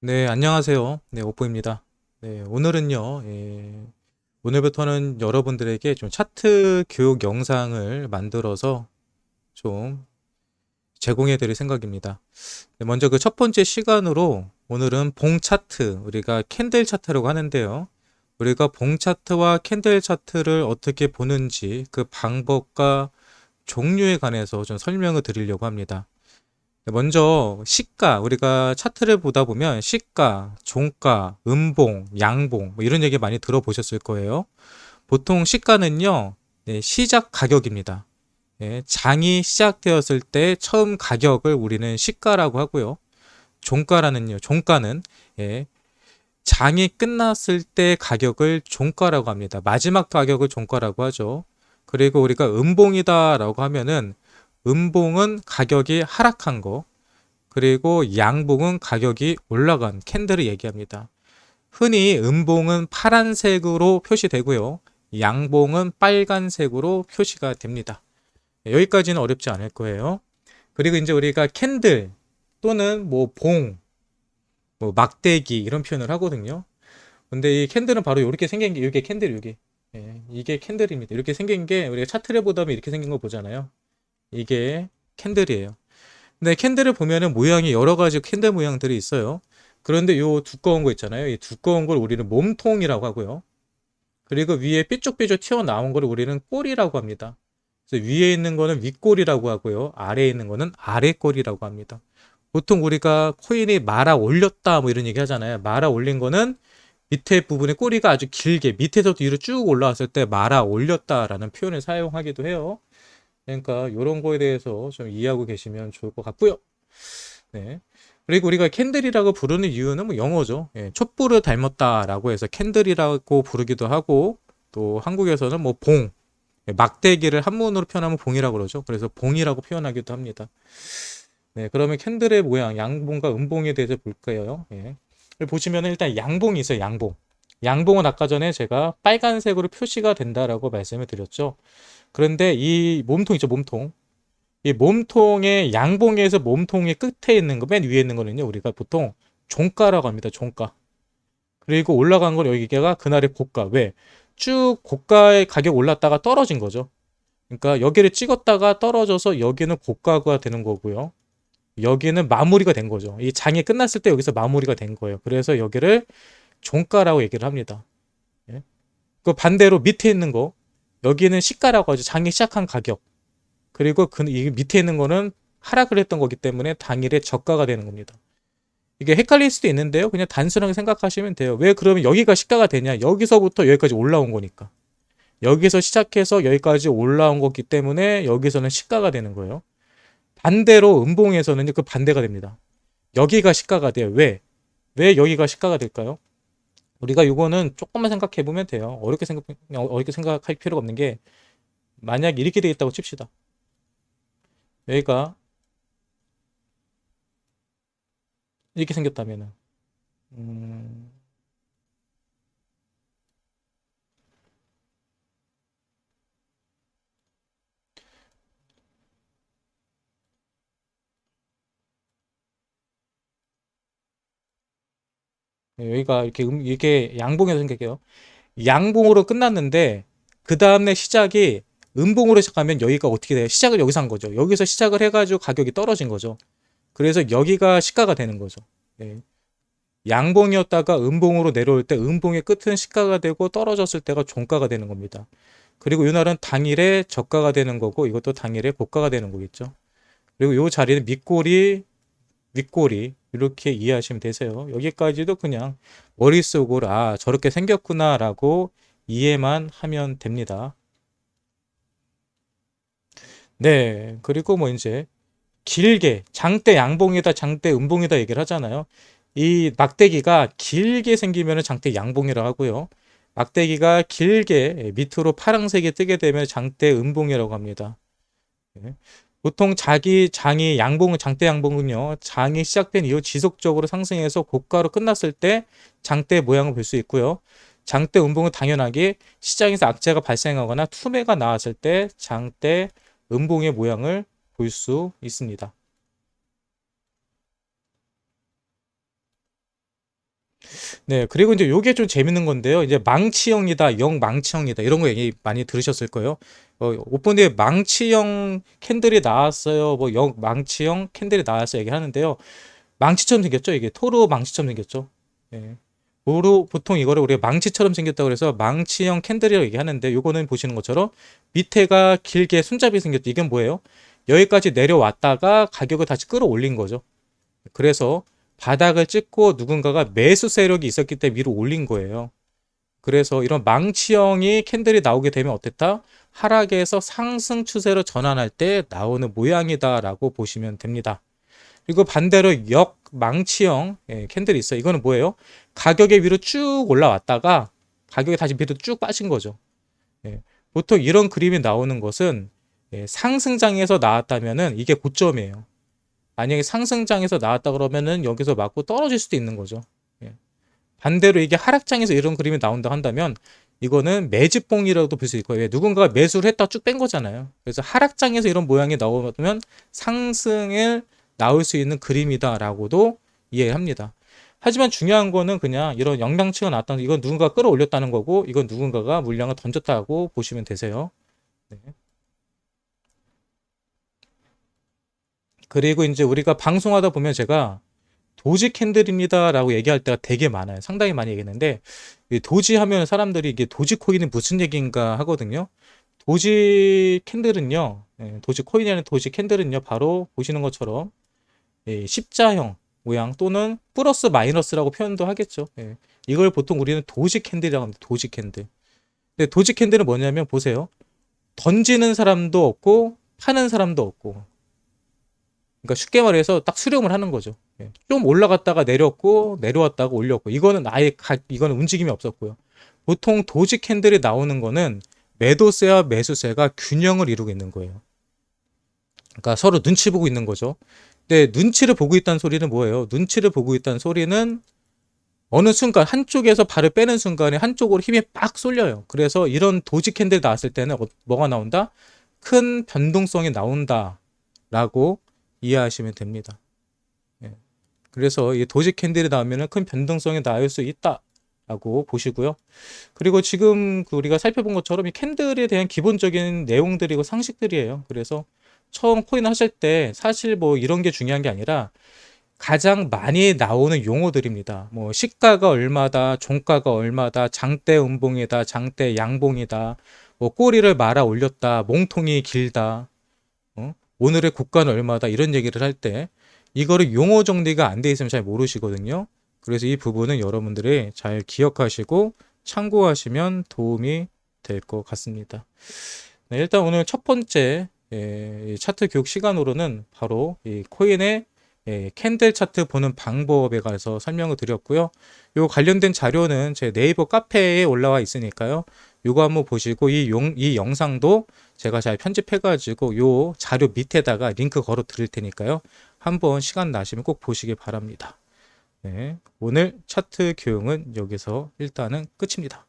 네, 안녕하세요. 네, 오뽀입니다. 네, 오늘은요, 오늘부터는 여러분들에게 좀 차트 교육 영상을 만들어서 좀 제공해 드릴 생각입니다. 네, 먼저 그 첫 번째 시간으로 오늘은 봉 차트, 우리가 캔들 차트라고 하는데요. 우리가 봉 차트와 캔들 차트를 어떻게 보는지 그 방법과 종류에 관해서 좀 설명을 드리려고 합니다. 먼저 시가 우리가 차트를 보다 보면 시가, 종가, 음봉, 양봉 뭐 이런 얘기 많이 들어보셨을 거예요. 보통 시가는요, 네, 시작 가격입니다. 예, 장이 시작되었을 때 처음 가격을 우리는 시가라고 하고요. 종가는 예, 장이 끝났을 때 가격을 종가라고 합니다. 마지막 가격을 종가라고 하죠. 그리고 우리가 음봉이다라고 하면은 음봉은 가격이 하락한 거, 그리고 양봉은 가격이 올라간 캔들을 얘기합니다. 흔히 음봉은 파란색으로 표시되고요. 양봉은 빨간색으로 표시가 됩니다. 여기까지는 어렵지 않을 거예요. 그리고 이제 우리가 캔들 또는 뭐 봉, 뭐 막대기 이런 표현을 하거든요. 근데 이 캔들은 바로 이렇게 생긴 게 이게 캔들 여기. 예, 이게 캔들입니다. 이렇게 생긴 게 우리가 차트를 보다 보면 이렇게 생긴 거 보잖아요. 이게 캔들이에요. 네, 캔들을 보면은 모양이 여러 가지 캔들 모양들이 있어요. 그런데 요 두꺼운 거 있잖아요. 이 두꺼운 걸 우리는 몸통이라고 하고요. 그리고 위에 삐쭉삐쭉 튀어나온 거를 우리는 꼬리라고 합니다. 그래서 위에 있는 거는 윗꼬리라고 하고요. 아래에 있는 거는 아래꼬리라고 합니다. 보통 우리가 코인이 말아 올렸다 뭐 이런 얘기 하잖아요. 말아 올린 거는 밑에 부분에 꼬리가 아주 길게 밑에서부터 위로 쭉 올라왔을 때 말아 올렸다라는 표현을 사용하기도 해요. 그러니까 이런 거에 대해서 좀 이해하고 계시면 좋을 것 같고요. 네. 그리고 우리가 캔들이라고 부르는 이유는 뭐 영어죠. 예, 촛불을 닮았다라고 해서 캔들이라고 부르기도 하고, 또 한국에서는 뭐 봉, 예, 막대기를 한문으로 표현하면 봉이라고 그러죠. 그래서 봉이라고 표현하기도 합니다. 네, 그러면 캔들의 모양, 양봉과 음봉에 대해서 볼까요? 예. 보시면 일단 양봉이 있어요. 양봉. 양봉은 아까 전에 제가 빨간색으로 표시가 된다라고 말씀을 드렸죠. 그런데 이 몸통 있죠, 몸통. 이 몸통의 양봉에서 몸통의 끝에 있는 거, 맨 위에 있는 거는요, 우리가 보통 종가라고 합니다. 종가. 그리고 올라간 건 여기가 그날의 고가. 왜? 쭉 고가의 가격 올랐다가 떨어진 거죠. 그러니까 여기를 찍었다가 떨어져서 여기는 고가가 되는 거고요. 여기는 마무리가 된 거죠. 이 장이 끝났을 때 여기서 마무리가 된 거예요. 그래서 여기를 종가라고 얘기를 합니다. 예? 그 반대로 밑에 있는 거, 여기는 시가라고 하죠. 장이 시작한 가격. 그리고 이 밑에 있는 거는 하락을 했던 거기 때문에 당일에 저가가 되는 겁니다. 이게 헷갈릴 수도 있는데요. 그냥 단순하게 생각하시면 돼요. 왜 그러면 여기가 시가가 되냐? 여기서부터 여기까지 올라온 거니까. 여기서 시작해서 여기까지 올라온 거기 때문에 여기서는 시가가 되는 거예요. 반대로 음봉에서는 그 반대가 됩니다. 여기가 시가가 돼요. 왜? 왜 여기가 시가가 될까요? 우리가 이거는 조금만 생각해 보면 돼요. 어렵게 생각할 필요가 없는 게, 만약 이렇게 돼 있다고 칩시다. 여기가 이렇게 생겼다면은 음, 여기가 이게 양봉에서 생각해요. 양봉으로 끝났는데 그 다음에 시작이 음봉으로 시작하면 여기가 어떻게 돼요? 시작을 여기서 한 거죠. 여기서 시작을 해가지고 가격이 떨어진 거죠. 그래서 여기가 시가가 되는 거죠. 네. 양봉이었다가 음봉으로 내려올 때 음봉의 끝은 시가가 되고 떨어졌을 때가 종가가 되는 겁니다. 그리고 이날은 당일에 저가가 되는 거고 이것도 당일에 고가가 되는 거겠죠. 그리고 이 자리는 밑꼬리, 윗꼬리 이렇게 이해하시면 되세요. 여기까지도 그냥 머릿속으로 저렇게 생겼구나라고 이해만 하면 됩니다. 네. 그리고 뭐 이제 길게 장대 양봉이다 장대 음봉이다 얘기를 하잖아요. 이 막대기가 길게 생기면 장대 양봉이라고 하고요. 막대기가 길게 밑으로 파란색이 뜨게 되면 장대 음봉이라고 합니다. 네. 보통 장이 양봉은 장대 양봉은요. 장이 시작된 이후 지속적으로 상승해서 고가로 끝났을 때 장대 모양을 볼 수 있고요. 장대 음봉은 당연하게 시장에서 악재가 발생하거나 투매가 나왔을 때 장대 음봉의 모양을 볼 수 있습니다. 네, 그리고 이제 요게 좀 재밌는 건데요. 이제 망치형이다, 영망치형이다 이런 거 얘기 많이 들으셨을 거예요. 오픈에 망치형 캔들이 나왔어요. 뭐 영망치형 캔들이 나왔어요 얘기하는데요. 망치처럼 생겼죠. 이게 토르 망치처럼 생겼죠. 예. 보통 이거를 우리가 망치처럼 생겼다고 그래서 망치형 캔들이라고 얘기하는데 요거는 보시는 것처럼 밑에가 길게 손잡이 생겼죠. 이건 뭐예요? 여기까지 내려왔다가 가격을 다시 끌어올린 거죠. 그래서 바닥을 찍고 누군가가 매수 세력이 있었기 때문에 위로 올린 거예요. 그래서 이런 망치형이 캔들이 나오게 되면 어땠다? 하락에서 상승 추세로 전환할 때 나오는 모양이다라고 보시면 됩니다. 그리고 반대로 역망치형 캔들이 있어요. 이거는 뭐예요? 가격의 위로 쭉 올라왔다가 가격이 다시 밑으로 쭉 빠진 거죠. 예, 보통 이런 그림이 나오는 것은 상승장에서 나왔다면은 이게 고점이에요. 만약에 상승장에서 나왔다 그러면은 여기서 맞고 떨어질 수도 있는 거죠. 예. 반대로 이게 하락장에서 이런 그림이 나온다 한다면 이거는 매집봉이라고도 볼 수 있고 누군가가 매수를 했다 쭉 뺀 거잖아요. 그래서 하락장에서 이런 모양이 나오면 상승을 나올 수 있는 그림이다라고도 이해합니다. 하지만 중요한 거는 그냥 이런 영향치가 나왔다는 이건 누군가가 끌어올렸다는 거고 이건 누군가가 물량을 던졌다고 보시면 되세요. 네. 그리고 이제 우리가 방송하다 보면 제가 도지 캔들입니다라고 얘기할 때가 되게 많아요. 상당히 많이 얘기했는데 도지 하면 사람들이 이게 도지 코인이 무슨 얘기인가 하거든요. 도지 캔들은요, 도지 코인이 아니라 도지 캔들은요, 바로 보시는 것처럼 십자형 모양 또는 플러스 마이너스라고 표현도 하겠죠. 이걸 보통 우리는 도지 캔들이라고 합니다. 도지 캔들. 근데 도지 캔들은 뭐냐면 보세요. 던지는 사람도 없고 파는 사람도 없고. 그러니까 쉽게 말해서 딱 수렴을 하는 거죠. 좀 올라갔다가 내렸고 내려왔다가 올렸고 이거는 이거는 움직임이 없었고요. 보통 도지 캔들이 나오는 거는 매도세와 매수세가 균형을 이루고 있는 거예요. 그러니까 서로 눈치 보고 있는 거죠. 근데 눈치를 보고 있다는 소리는 뭐예요? 눈치를 보고 있다는 소리는 어느 순간 한쪽에서 발을 빼는 순간에 한쪽으로 힘이 빡 쏠려요. 그래서 이런 도지 캔들 나왔을 때는 뭐가 나온다? 큰 변동성이 나온다라고 이해하시면 됩니다. 그래서 이 도지 캔들이 나오면 큰 변동성이 나올 수 있다라고 보시고요. 그리고 지금 우리가 살펴본 것처럼 이 캔들에 대한 기본적인 내용들이고 상식들이에요. 그래서 처음 코인 하실 때 사실 뭐 이런 게 중요한 게 아니라 가장 많이 나오는 용어들입니다. 뭐 시가가 얼마다, 종가가 얼마다, 장대 음봉이다, 장대 양봉이다, 뭐 꼬리를 말아 올렸다, 몸통이 길다, 오늘의 고가는 얼마다 이런 얘기를 할 때 이거를 용어 정리가 안 돼 있으면 잘 모르시거든요. 그래서 이 부분은 여러분들이 잘 기억하시고 참고하시면 도움이 될 것 같습니다. 네, 일단 오늘 첫 번째 차트 교육 시간으로는 바로 이 코인의 캔들 차트 보는 방법에 관해서 설명을 드렸고요. 요 관련된 자료는 제 네이버 카페에 올라와 있으니까요. 요거 한번 보시고 이 영상도 제가 잘 편집해가지고 요 자료 밑에다가 링크 걸어 드릴 테니까요. 한번 시간 나시면 꼭 보시기 바랍니다. 네, 오늘 차트 교육은 여기서 일단은 끝입니다.